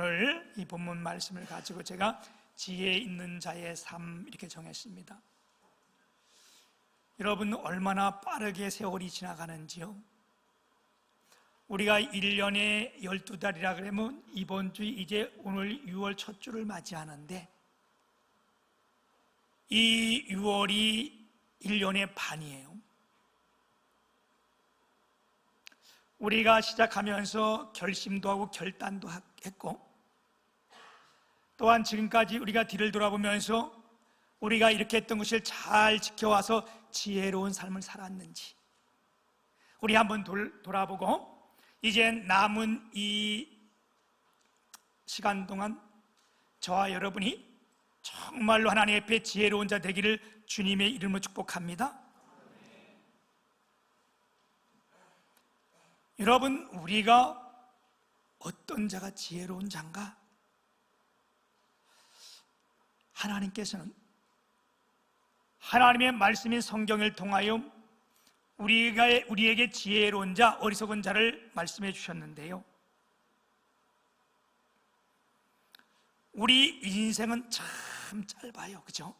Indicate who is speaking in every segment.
Speaker 1: 오늘 이 본문 말씀을 가지고 제가 지혜 있는 자의 삶 이렇게 정했습니다. 여러분, 얼마나 빠르게 세월이 지나가는지요. 우리가 1년에 12달이라 그러면 이번 주 이제 오늘 6월 첫 주를 맞이하는데, 이 6월이 1년의 반이에요. 우리가 시작하면서 결심도 하고 결단도 했고, 또한 지금까지 우리가 뒤를 돌아보면서 우리가 이렇게 했던 것을 잘 지켜와서 지혜로운 삶을 살았는지 우리 한번 돌아보고, 이제 남은 이 시간 동안 저와 여러분이 정말로 하나님 앞에 지혜로운 자 되기를 주님의 이름으로 축복합니다. 여러분, 우리가 어떤 자가 지혜로운 자인가? 하나님께서는 하나님의 말씀인 성경을 통하여 우리에게 지혜로운 자, 어리석은 자를 말씀해 주셨는데요, 우리 인생은 참 짧아요, 그죠?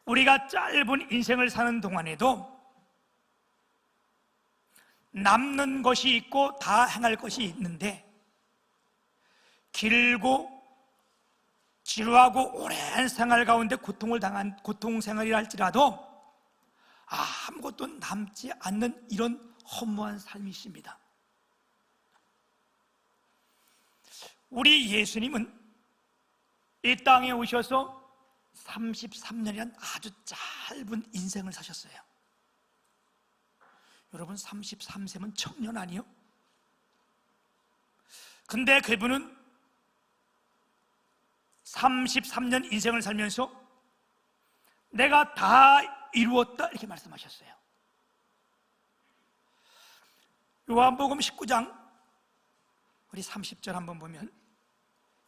Speaker 1: 우리가 짧은 인생을 사는 동안에도 남는 것이 있고 다 행할 것이 있는데, 길고 지루하고 오랜 생활 가운데 고통 생활이라 할지라도 아무것도 남지 않는 이런 허무한 삶이 있습니다. 우리 예수님은 이 땅에 오셔서 33년이란 아주 짧은 인생을 사셨어요. 여러분, 33세면 청년 아니요? 근데 그분은 33년 인생을 살면서 내가 다 이루었다 이렇게 말씀하셨어요. 요한복음 19장 우리 30절 한번 보면,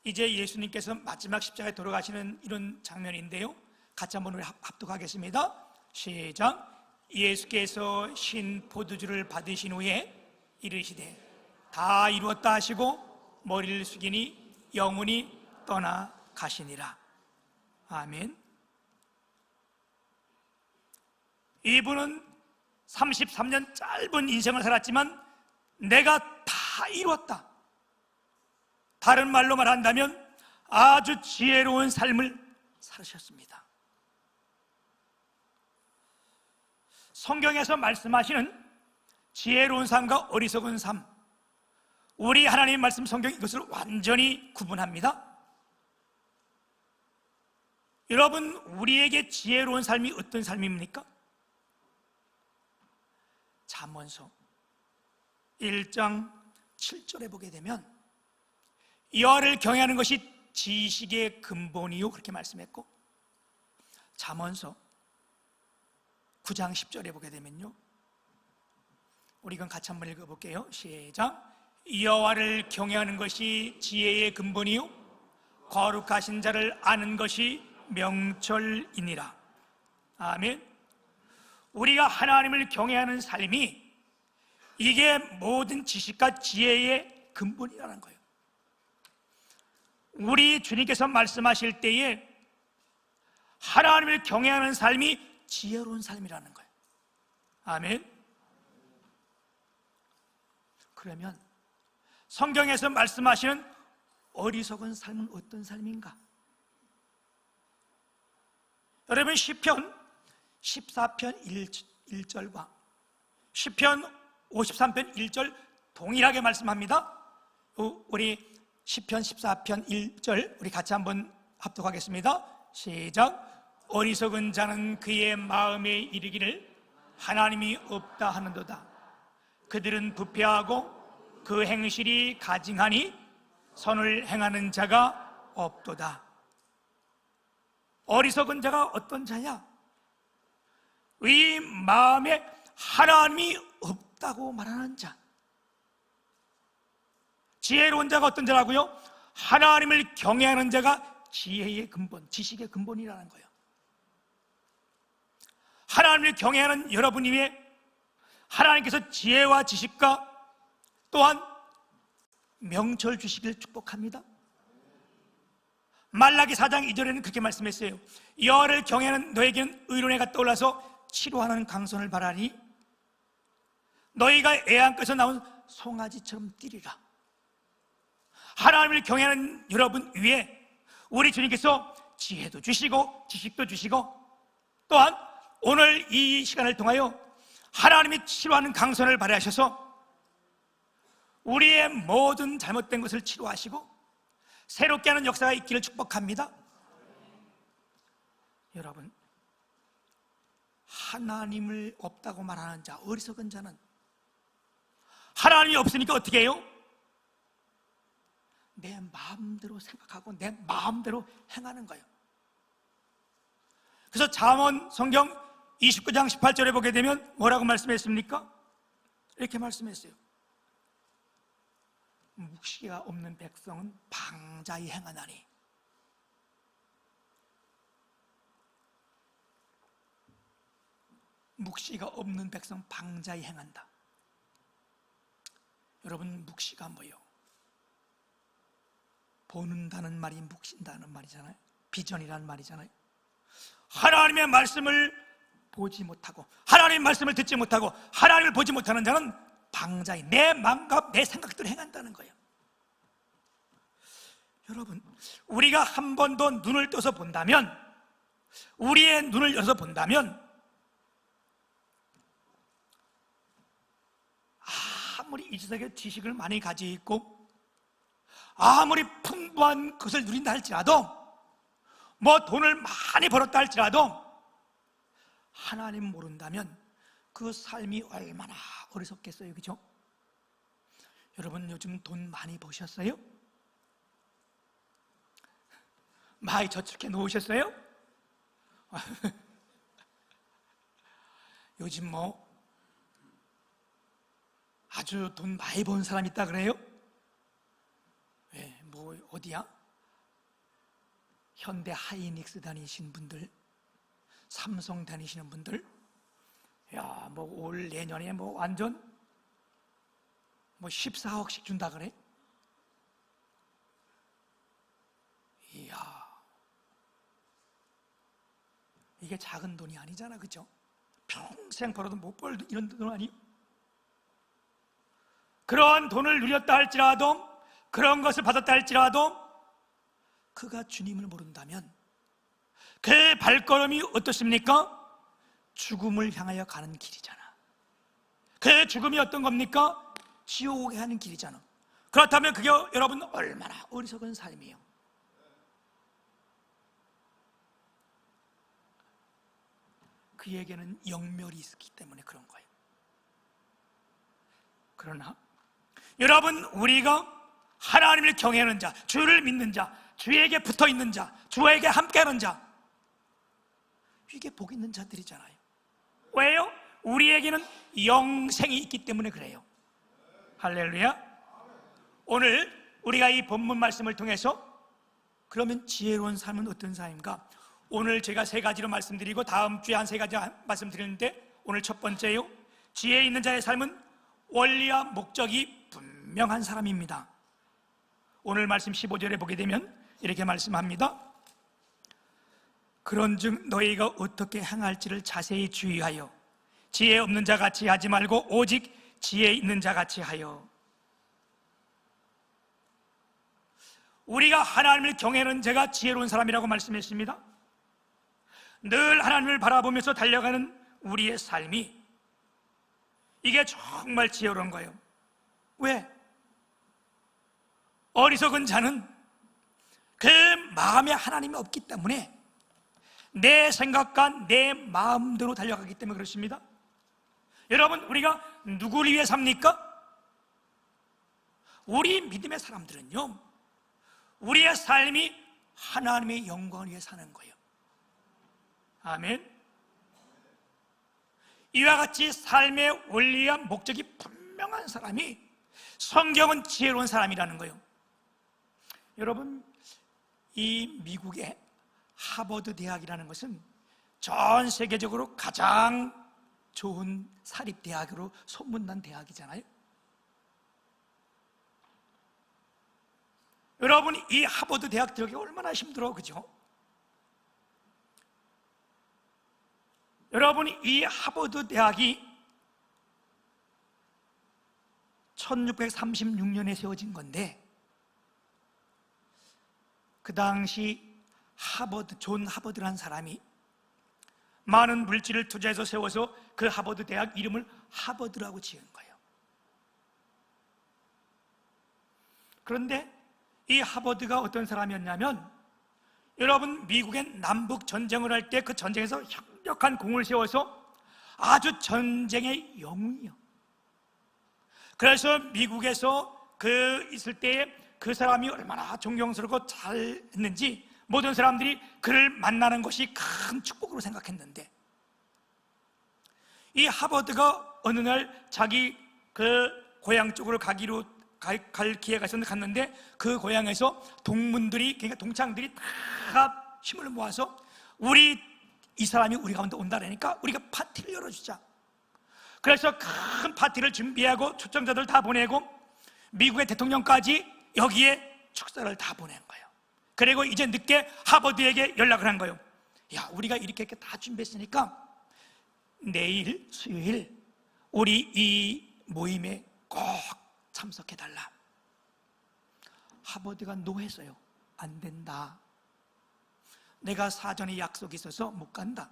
Speaker 1: 이제 예수님께서 마지막 십자가에 돌아가시는 이런 장면인데요, 같이 한번 우리 합독하겠습니다. 시작. 예수께서 신 포도주를 받으신 후에 이르시되 다 이루었다 하시고 머리를 숙이니 영혼이 떠나가시니라. 아멘. 이분은 33년 짧은 인생을 살았지만 내가 다 이루었다, 다른 말로 말한다면 아주 지혜로운 삶을 살으셨습니다. 성경에서 말씀하시는 지혜로운 삶과 어리석은 삶, 우리 하나님 말씀 성경 이것을 완전히 구분합니다. 여러분, 우리에게 지혜로운 삶이 어떤 삶입니까? 잠언서 1장 7절에 보게 되면 여호와를 경외하는 것이 지식의 근본이요 그렇게 말씀했고, 잠언서 9장 10절에 보게 되면요, 우리 이건 같이 한번 읽어볼게요. 시작. 여호와를 경외하는 것이 지혜의 근본이요 거룩하신 자를 아는 것이 명철이니라. 아멘. 우리가 하나님을 경외하는 삶이 이게 모든 지식과 지혜의 근본이라는 거예요. 우리 주님께서 말씀하실 때에 하나님을 경외하는 삶이 지혜로운 삶이라는 거예요. 아멘. 그러면 성경에서 말씀하시는 어리석은 삶은 어떤 삶인가? 여러분, 시편 14편 1절과 시편 53편 1절 동일하게 말씀합니다. 우리 시편 14편 1절 우리 같이 한번 합독하겠습니다. 시작. 어리석은 자는 그의 마음에 이르기를 하나님이 없다 하는도다. 그들은 부패하고 그 행실이 가증하니 선을 행하는 자가 없도다. 어리석은 자가 어떤 자냐? 이 마음에 하나님이 없다고 말하는 자. 지혜로운 자가 어떤 자라고요? 하나님을 경외하는 자가 지혜의 근본, 지식의 근본이라는 거예요. 하나님을 경외하는 여러분이 하나님께서 지혜와 지식과 또한 명철 주시길 축복합니다. 말라기 4장 2절에는 그렇게 말씀했어요. 여호와를 경외하는 너에게는 의로운 떠올라서 치료하는 강손을 바라니 너희가 애안가에서 나온 송아지처럼 뛰리라. 하나님을 경외하는 여러분 위에 우리 주님께서 지혜도 주시고 지식도 주시고 또한 오늘 이 시간을 통하여 하나님이 치료하는 강선을 발휘하셔서 우리의 모든 잘못된 것을 치료하시고 새롭게 하는 역사가 있기를 축복합니다. 여러분, 하나님을 없다고 말하는 자, 어리석은 자는 하나님이 없으니까 어떻게 해요? 내 마음대로 생각하고 내 마음대로 행하는 거예요. 그래서 잠언 성경 29장 18절에 보게 되면 뭐라고 말씀했습니까? 이렇게 말씀했어요. 묵시가 없는 백성은 방자히 행하나니 묵시가 없는 백성 방자히 행한다. 여러분, 묵시가 뭐예요? 보는다는 말이 묵신다는 말이잖아요. 비전이라는 말이잖아요. 하나님의 말씀을 보지 못하고 하나님의 말씀을 듣지 못하고 하나님을 보지 못하는 자는 방자히 내 마음과 내 생각대로 행한다는 거예요. 여러분, 우리가 한 번 더 눈을 떠서 본다면, 우리의 눈을 열어서 본다면 아무리 이 세상에 지식을 많이 가지고 있고 아무리 풍부한 것을 누린다 할지라도 뭐 돈을 많이 벌었다 할지라도 하나님 모른다면 그 삶이 얼마나 어리석겠어요, 그죠? 여러분, 요즘 돈 많이 버셨어요? 많이 저축해 놓으셨어요? 요즘 뭐 아주 돈 많이 번 사람 있다 그래요? 네, 뭐 어디야? 현대 하이닉스 다니시는 분들, 삼성 다니시는 분들, 야, 뭐 올 내년에 뭐 완전 뭐 14억씩 준다 그래? 이야, 이게 작은 돈이 아니잖아, 그죠? 평생 벌어도 못 벌 이런 돈 아니에요? 그런 돈을 누렸다 할지라도, 그런 것을 받았다 할지라도 그가 주님을 모른다면 그 발걸음이 어떻습니까? 죽음을 향하여 가는 길이잖아. 그 죽음이 어떤 겁니까? 지옥에 가는 길이잖아. 그렇다면 그게 여러분 얼마나 어리석은 삶이에요. 그에게는 영멸이 있기 때문에 그런 거예요. 그러나 여러분, 우리가 하나님을 경외하는 자, 주를 믿는 자, 주에게 붙어있는 자, 주에게 함께하는 자, 이게 복 있는 자들이잖아요. 왜요? 우리에게는 영생이 있기 때문에 그래요. 할렐루야. 오늘 우리가 이 본문 말씀을 통해서 그러면 지혜로운 삶은 어떤 삶인가? 오늘 제가 3가지로 말씀드리고 다음 주에 한 3가지 말씀드리는데, 오늘 첫 번째요, 지혜 있는 자의 삶은 원리와 목적이 분명한 사람입니다. 오늘 말씀 15절에 보게 되면 이렇게 말씀합니다. 그런즉 너희가 어떻게 행할지를 자세히 주의하여 지혜 없는 자 같이 하지 말고 오직 지혜 있는 자 같이 하여. 우리가 하나님을 경외하는 자가 지혜로운 사람이라고 말씀했습니다. 늘 하나님을 바라보면서 달려가는 우리의 삶이, 이게 정말 지혜로운 거예요. 왜? 어리석은 자는 그 마음에 하나님이 없기 때문에 내 생각과 내 마음대로 달려가기 때문에 그렇습니다. 여러분, 우리가 누구를 위해 삽니까? 우리 믿음의 사람들은요, 우리의 삶이 하나님의 영광을 위해 사는 거예요. 아멘. 이와 같이 삶의 원리와 목적이 분명한 사람이 성경은 지혜로운 사람이라는 거예요. 여러분, 이 미국의 하버드 대학이라는 것은 전 세계적으로 가장 좋은 사립대학으로 소문난 대학이잖아요. 여러분, 이 하버드 대학 들어가기 얼마나 힘들어, 그죠? 여러분, 이 하버드 대학이 1636년에 세워진 건데, 그 당시 존 하버드라는 사람이 많은 물질을 투자해서 세워서 그 하버드 대학 이름을 하버드라고 지은 거예요. 그런데 이 하버드가 어떤 사람이었냐면, 여러분, 미국의 남북 전쟁을 할 때 그 전쟁에서 강력한 공을 세워서 아주 전쟁의 영웅이요. 그래서 미국에서 그 있을 때에 그 사람이 얼마나 존경스럽고 잘했는지 모든 사람들이 그를 만나는 것이 큰 축복으로 생각했는데, 이 하버드가 어느 날 자기 그 고향 쪽으로 갈 기회가 있었는데 갔는데, 그 고향에서 동문들이, 그러니까 동창들이 다 힘을 모아서 이 사람이 우리 가운데 온다라니까 우리가 파티를 열어주자. 그래서 큰 파티를 준비하고 초청자들 다 보내고 미국의 대통령까지 여기에 축사를 다 보낸 거예요. 그리고 이제 늦게 하버드에게 연락을 한 거예요. 야, 우리가 이렇게 다 준비했으니까 내일 수요일 우리 이 모임에 꼭 참석해달라. 하버드가 노했어요. 안 된다. 내가 사전에 약속이 있어서 못 간다.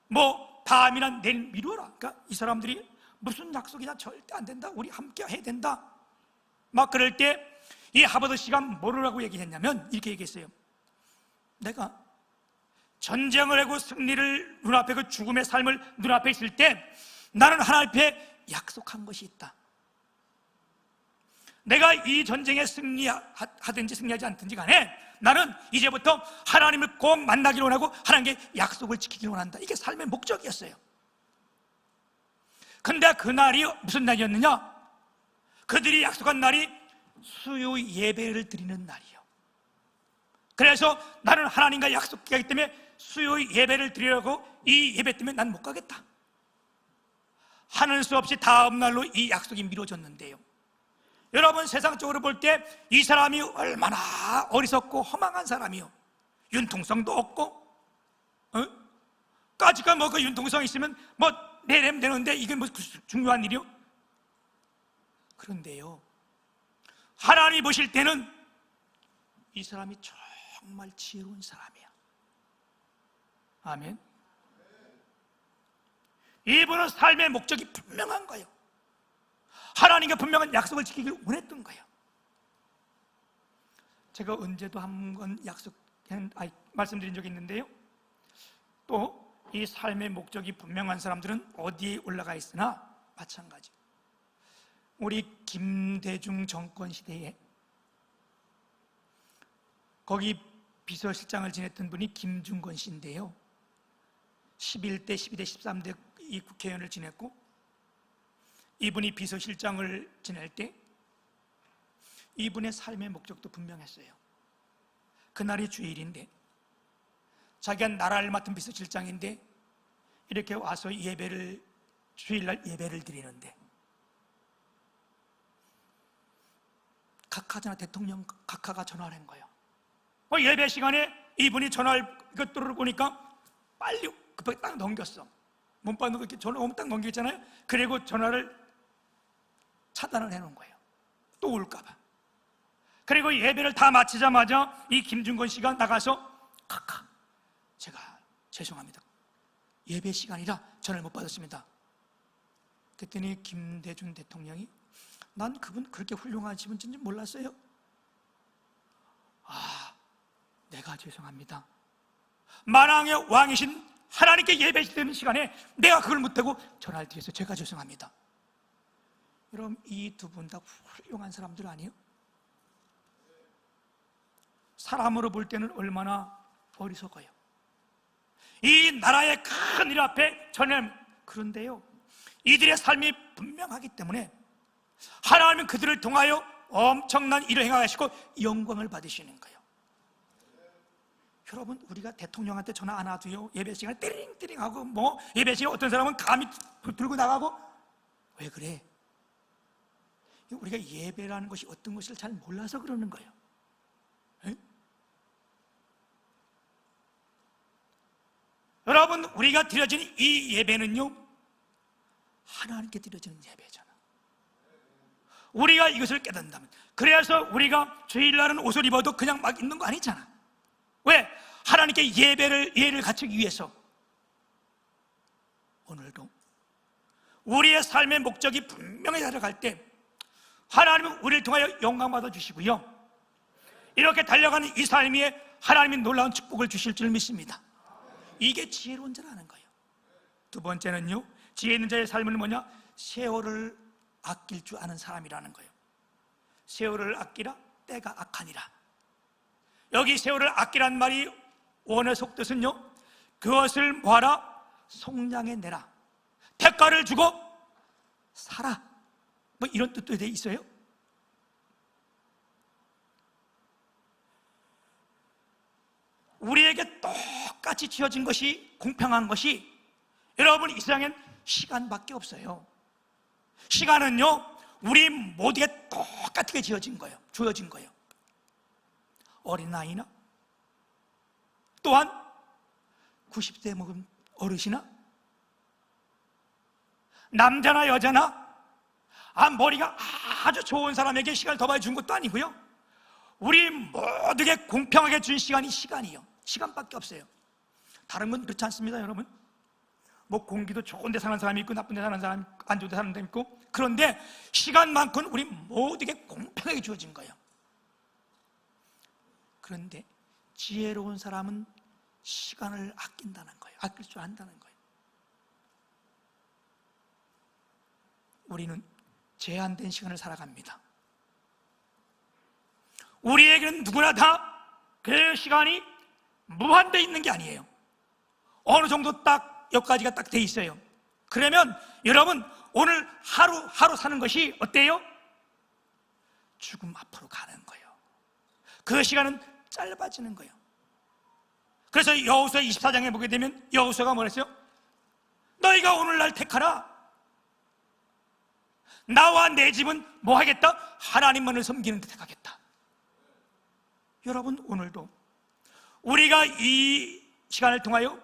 Speaker 1: 뭐 다음이나 내일 미루어라. 그러니까 이 사람들이 무슨 약속이냐, 절대 안 된다. 우리 함께 해야 된다. 막 그럴 때 이 하버드 씨가 뭐라고 얘기했냐면 이렇게 얘기했어요. 내가 전쟁을 하고 승리를 눈앞에, 그 죽음의 삶을 눈앞에 있을 때 나는 하나님 앞에 약속한 것이 있다. 내가 이 전쟁에 승리하든지 승리하지 않든지 간에 나는 이제부터 하나님을 꼭 만나기를 원하고 하나님께 약속을 지키기를 원한다. 이게 삶의 목적이었어요. 근데 그날이 무슨 날이었느냐? 그들이 약속한 날이 수요 예배를 드리는 날이요. 그래서 나는 하나님과 약속하기 때문에 수요 예배를 드리려고 이 예배 때문에 난 못 가겠다 하는 수 없이 다음 날로 이 약속이 미뤄졌는데요. 여러분, 세상적으로 볼 때 이 사람이 얼마나 어리석고 허망한 사람이요. 융통성도 없고, 까짓거 뭐 그 융통성 있으면 뭐 내려면 되는데 이게 뭐 중요한 일이요? 그런데요, 하나님이 보실 때는 이 사람이 정말 지혜로운 사람이야. 아멘. 이분은 삶의 목적이 분명한 거예요. 하나님과 분명한 약속을 지키기를 원했던 거예요. 제가 언제도 한번 말씀드린 적이 있는데요, 또 이 삶의 목적이 분명한 사람들은 어디에 올라가 있으나 마찬가지. 우리 김대중 정권 시대에 거기 비서실장을 지냈던 분이 김중건 씨인데요, 11대, 12대, 13대 이 국회의원을 지냈고, 이분이 비서실장을 지낼 때 이분의 삶의 목적도 분명했어요. 그날이 주일인데 자기가 나라를 맡은 비서실장인데 이렇게 와서 주일날 예배를 드리는데, 대통령 각하가 전화를 한 거예요. 예배 시간에 이분이 전화를 들어보니까 빨리 급하게 딱 넘겼어. 몸빵 이렇게 전화 오면 딱 넘겼잖아요. 그리고 전화를 차단을 해놓은 거예요. 또 올까봐. 그리고 예배를 다 마치자마자 이 김중건 씨가 나가서 각하, 제가 죄송합니다. 예배 시간이라 전화를 못 받았습니다. 그랬더니 김대중 대통령이, 난 그분 그렇게 훌륭한 분인지 몰랐어요. 내가 죄송합니다. 만왕의 왕이신 하나님께 예배드리는 시간에 내가 그걸 못하고 전화를 드려서 제가 죄송합니다. 여러분, 이 두 분 다 훌륭한 사람들 아니에요? 사람으로 볼 때는 얼마나 어리석어요. 이 나라의 큰 일 앞에 그런데요, 이들의 삶이 분명하기 때문에 하나님은 그들을 통하여 엄청난 일을 행하시고 영광을 받으시는 거예요. 여러분, 우리가 대통령한테 전화 안 와도요, 예배 시간에 띠링띠링 하고, 뭐 예배 시간에 어떤 사람은 감히 들고 나가고. 왜 그래? 우리가 예배라는 것이 어떤 것을 잘 몰라서 그러는 거예요. 여러분, 우리가 드려지는 이 예배는요, 하나님께 드려지는 예배잖아. 우리가 이것을 깨닫는다면, 그래서 우리가 주일날은 옷을 입어도 그냥 막 입는 거 아니잖아. 왜? 하나님께 예를 갖추기 위해서. 오늘도 우리의 삶의 목적이 분명히 달려갈 때 하나님은 우리를 통하여 영광 받아 주시고요, 이렇게 달려가는 이 삶에 하나님이 놀라운 축복을 주실 줄 믿습니다. 이게 지혜로운 자라는 거예요. 두 번째는요, 지혜 있는 자의 삶은 뭐냐? 세월을 아낄 줄 아는 사람이라는 거예요. 세월을 아끼라, 때가 악하니라. 여기 세월을 아끼란 말이 원어의 속뜻은요, 그것을 뭐하라? 속량해 내라, 대가를 주고 살아, 뭐 이런 뜻도 돼 있어요. 우리에게 똑같이 지어진 것이, 공평한 것이, 여러분, 이 세상엔 시간밖에 없어요. 시간은요, 우리 모두에게 똑같게 주어진 거예요. 어린아이나 또한 90세 먹은 어르신이나 남자나 여자나 머리가 아주 좋은 사람에게 시간을 더 많이 준 것도 아니고요, 우리 모두에게 공평하게 준 시간이 시간이에요. 시간밖에 없어요. 다른 건 그렇지 않습니다, 여러분. 뭐 공기도 좋은 데 사는 사람이 있고 나쁜 데 사는 사람, 안 좋은 데 사는 사람이 있고, 그런데 시간만큼 우리 모두에게 공평하게 주어진 거예요. 그런데 지혜로운 사람은 시간을 아낀다는 거예요. 아낄 줄 안다는 거예요. 우리는 제한된 시간을 살아갑니다. 우리에게는 누구나 다 그 시간이 무한대 있는 게 아니에요. 어느 정도 딱 여기까지가 딱 돼 있어요. 그러면 여러분, 오늘 하루 사는 것이 어때요? 죽음 앞으로 가는 거예요. 그 시간은 짧아지는 거예요. 그래서 여호수아 24장에 보게 되면 여호수아가 뭐랬어요? 너희가 오늘날 택하라. 나와 내 집은 뭐 하겠다? 하나님만을 섬기는 데 택하겠다. 여러분, 오늘도 우리가 이 시간을 통하여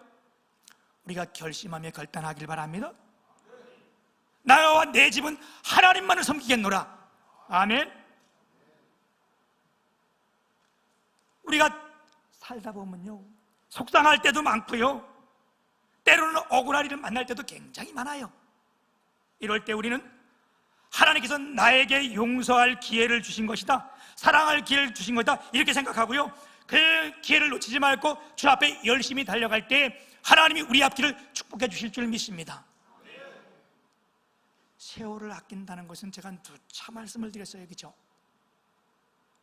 Speaker 1: 우리가 결심하며 결단하길 바랍니다. 나와 내 집은 하나님만을 섬기겠노라. 아멘. 우리가 살다 보면요, 속상할 때도 많고요, 때로는 억울한 일을 만날 때도 굉장히 많아요. 이럴 때 우리는 하나님께서 나에게 용서할 기회를 주신 것이다, 사랑할 기회를 주신 것이다, 이렇게 생각하고요, 그 기회를 놓치지 말고 주 앞에 열심히 달려갈 때 하나님이 우리 앞길을 축복해 주실 줄 믿습니다. 세월을 아낀다는 것은 제가 누차 말씀을 드렸어요, 그죠?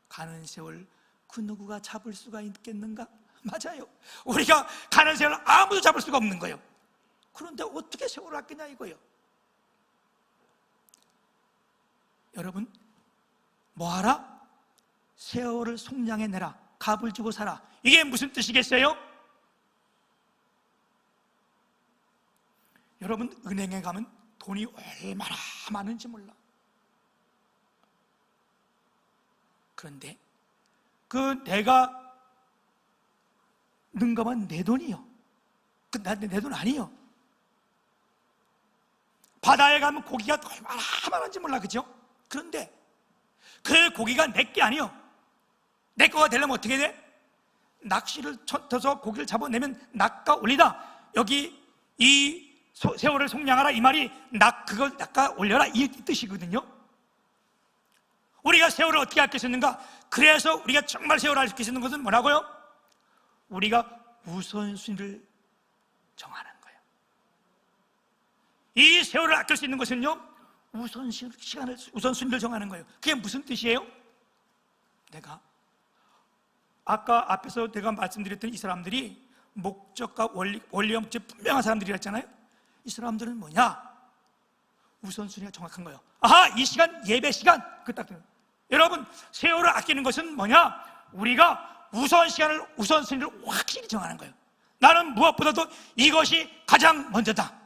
Speaker 1: 가는 세월 그 누구가 잡을 수가 있겠는가? 맞아요. 우리가 가는 세월 아무도 잡을 수가 없는 거예요. 그런데 어떻게 세월을 아끼냐 이거예요. 여러분, 뭐하라? 세월을 속량해 내라, 값을 주고 살아. 이게 무슨 뜻이겠어요? 여러분, 은행에 가면 돈이 얼마나 많은지 몰라. 그런데 내가 넣은 것만 내 돈이요. 내 돈 아니요. 바다에 가면 고기가 얼마나 많은지 몰라, 그죠? 그런데 그 고기가 내 게 아니요. 내 거가 되려면 어떻게 돼? 낚시를 쳐서 고기를 잡아내면 낚아 올리다. 여기 이 세월을 속량하라, 이 말이 그걸 낚아 올려라, 이 뜻이거든요. 우리가 세월을 어떻게 아낄 수 있는가? 그래서 우리가 정말 세월을 아낄 수 있는 것은 뭐라고요? 우리가 우선순위를 정하는 거예요. 이 세월을 아낄 수 있는 것은요, 우선순위를 정하는 거예요. 그게 무슨 뜻이에요? 내가 아까 앞에서 내가 말씀드렸던 이 사람들이 목적과 원리와 목적이 분명한 사람들이랬잖아요. 이 사람들은 뭐냐? 우선순위가 정확한 거예요. 아하, 이 시간 예배 시간, 여러분, 세월을 아끼는 것은 뭐냐? 우리가 우선순위를 확실히 정하는 거예요. 나는 무엇보다도 이것이 가장 먼저다.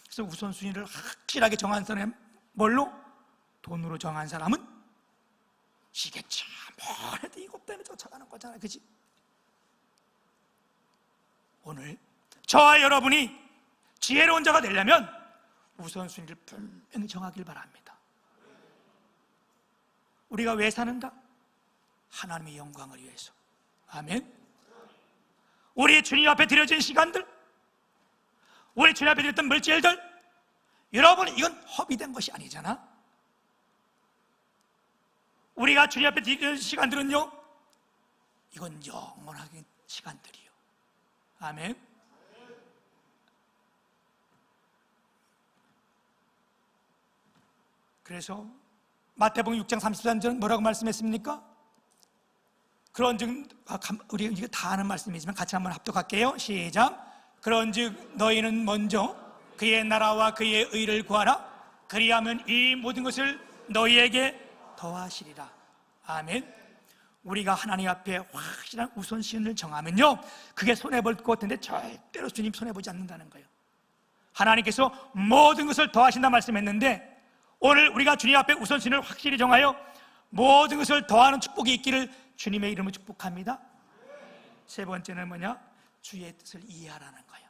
Speaker 1: 그래서 우선순위를 확실하게 정한 사람은 뭘로? 돈으로 정한 사람은 이게 참 뭐래도 이것 때문에 쫓아가는 거잖아, 그치? 오늘 저와 여러분이 지혜로운 자가 되려면 우선순위를 분명히 정하길 바랍니다. 우리가 왜 사는가? 하나님의 영광을 위해서. 아멘. 우리 주님 앞에 드려진 시간들, 우리 주님 앞에 드렸던 물질들, 여러분, 이건 허비된 것이 아니잖아. 우리가 주님 앞에 드리는 시간들은요, 이건 영원하게 시간들이요. 아멘. 그래서 마태복음 6장 33절 뭐라고 말씀했습니까? 그런즉, 우리 이거 다 아는 말씀이지만 같이 한번 합독할게요. 시작. 그런즉 너희는 먼저 그의 나라와 그의 의를 구하라. 그리하면 이 모든 것을 너희에게 더하시리라. 아멘. 우리가 하나님 앞에 확실한 우선순위를 정하면요, 그게 손해볼 것 같은데 절대로 주님 손해보지 않는다는 거예요. 하나님께서 모든 것을 더하신다 말씀했는데, 오늘 우리가 주님 앞에 우선순위를 확실히 정하여 모든 것을 더하는 축복이 있기를 주님의 이름으로 축복합니다. 세 번째는 뭐냐? 주의 뜻을 이해하라는 거예요.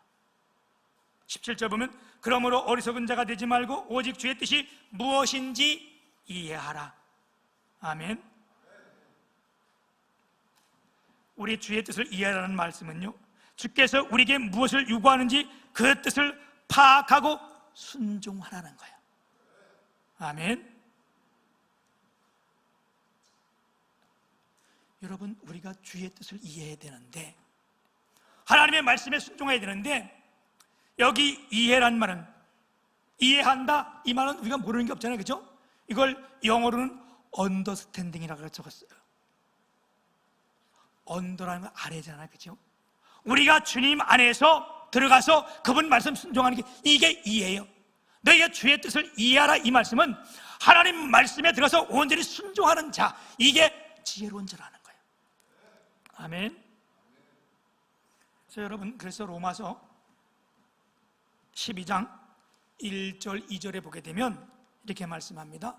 Speaker 1: 17절 보면, 그러므로 어리석은 자가 되지 말고 오직 주의 뜻이 무엇인지 이해하라. 아멘. 우리 주의 뜻을 이해하라는 말씀은요, 주께서 우리에게 무엇을 요구하는지 그 뜻을 파악하고 순종하라는 거예요. 아멘. 여러분, 우리가 주의 뜻을 이해해야 되는데, 하나님의 말씀에 순종해야 되는데, 여기 이해란 말은, 이해한다, 이 말은 우리가 모르는 게 없잖아요, 그죠? 이걸 영어로는 understanding이라고 적었어요. 언더라는 건 아래잖아요, 그죠? 우리가 주님 안에서 들어가서 그분 말씀 순종하는 게, 이게 이해예요. 너희가 주의 뜻을 이해하라, 이 말씀은 하나님 말씀에 들어가서 온전히 순종하는 자, 이게 지혜로운 자라는 거예요. 아멘. 그래서 여러분, 그래서 로마서 12장 1절 2절에 보게 되면 이렇게 말씀합니다.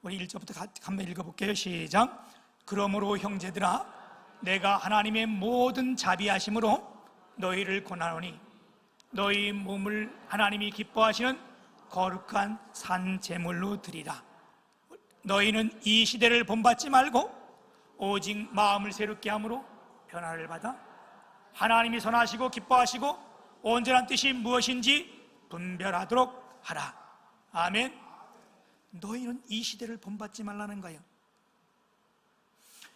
Speaker 1: 우리 1절부터 한번 읽어볼게요. 시작. 그러므로 형제들아, 내가 하나님의 모든 자비하심으로 너희를 권하노니 너희 몸을 하나님이 기뻐하시는 거룩한 산 제물로 드리라. 너희는 이 시대를 본받지 말고 오직 마음을 새롭게 함으로 변화를 받아 하나님이 선하시고 기뻐하시고 온전한 뜻이 무엇인지 분별하도록 하라. 아멘. 너희는 이 시대를 본받지 말라는 거예요.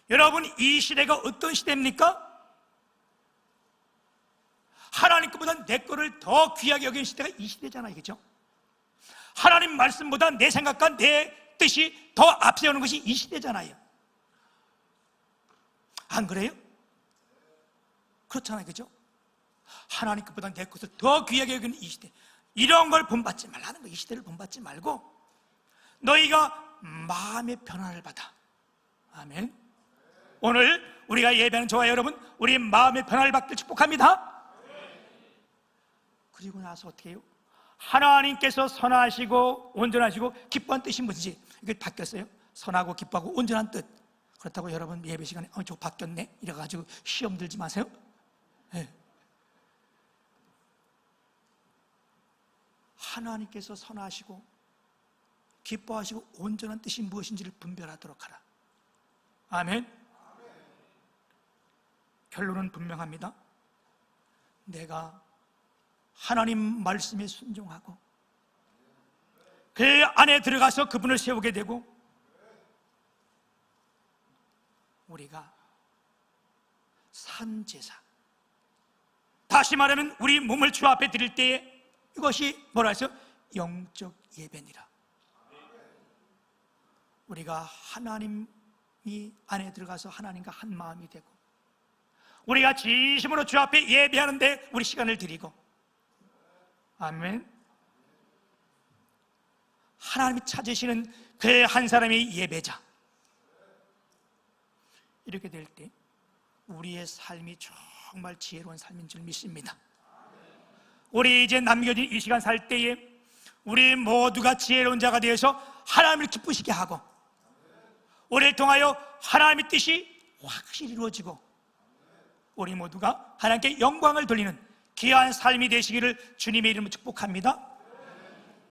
Speaker 1: 여러분, 이 시대가 어떤 시대입니까? 하나님 것보다 내 거를 더 귀하게 여기는 시대가 이 시대잖아요, 그죠? 하나님 말씀보다 내 생각과 내 뜻이 더 앞세우는 것이 이 시대잖아요. 안 그래요? 그렇잖아요, 그죠? 하나님 것보다 내 것을 더 귀하게 여기는 이 시대, 이런 걸 본받지 말라는 거예요. 이 시대를 본받지 말고 너희가 마음의 변화를 받아. 아멘. 오늘 우리가 예배하는 저와 여러분, 우리 마음의 변화를 받길 축복합니다. 그리고 나서 어떻게 해요? 하나님께서 선하시고 온전하시고 기뻐한 뜻이 무엇인지, 이게 바뀌었어요. 선하고 기뻐하고 온전한 뜻. 그렇다고 여러분 예배 시간에 저거 바뀌었네 이래가지고 시험 들지 마세요. 네. 하나님께서 선하시고 기뻐하시고 온전한 뜻이 무엇인지를 분별하도록 하라. 아멘. 결론은 분명합니다. 내가 하나님 말씀에 순종하고 그 안에 들어가서 그분을 세우게 되고, 우리가 산제사, 다시 말하면 우리 몸을 주 앞에 드릴 때에 이것이 뭐라 해서 영적 예배니라. 우리가 하나님이 안에 들어가서 하나님과 한 마음이 되고, 우리가 진심으로 주 앞에 예배하는데 우리 시간을 드리고, 아멘. 하나님이 찾으시는 그 한 사람의 예배자, 이렇게 될 때 우리의 삶이 정말 지혜로운 삶인 줄 믿습니다. 우리 이제 남겨진 이 시간 살 때에 우리 모두가 지혜로운 자가 되어서 하나님을 기쁘시게 하고, 우리를 통하여 하나님의 뜻이 확실히 이루어지고, 우리 모두가 하나님께 영광을 돌리는 귀한 삶이 되시기를 주님의 이름으로 축복합니다.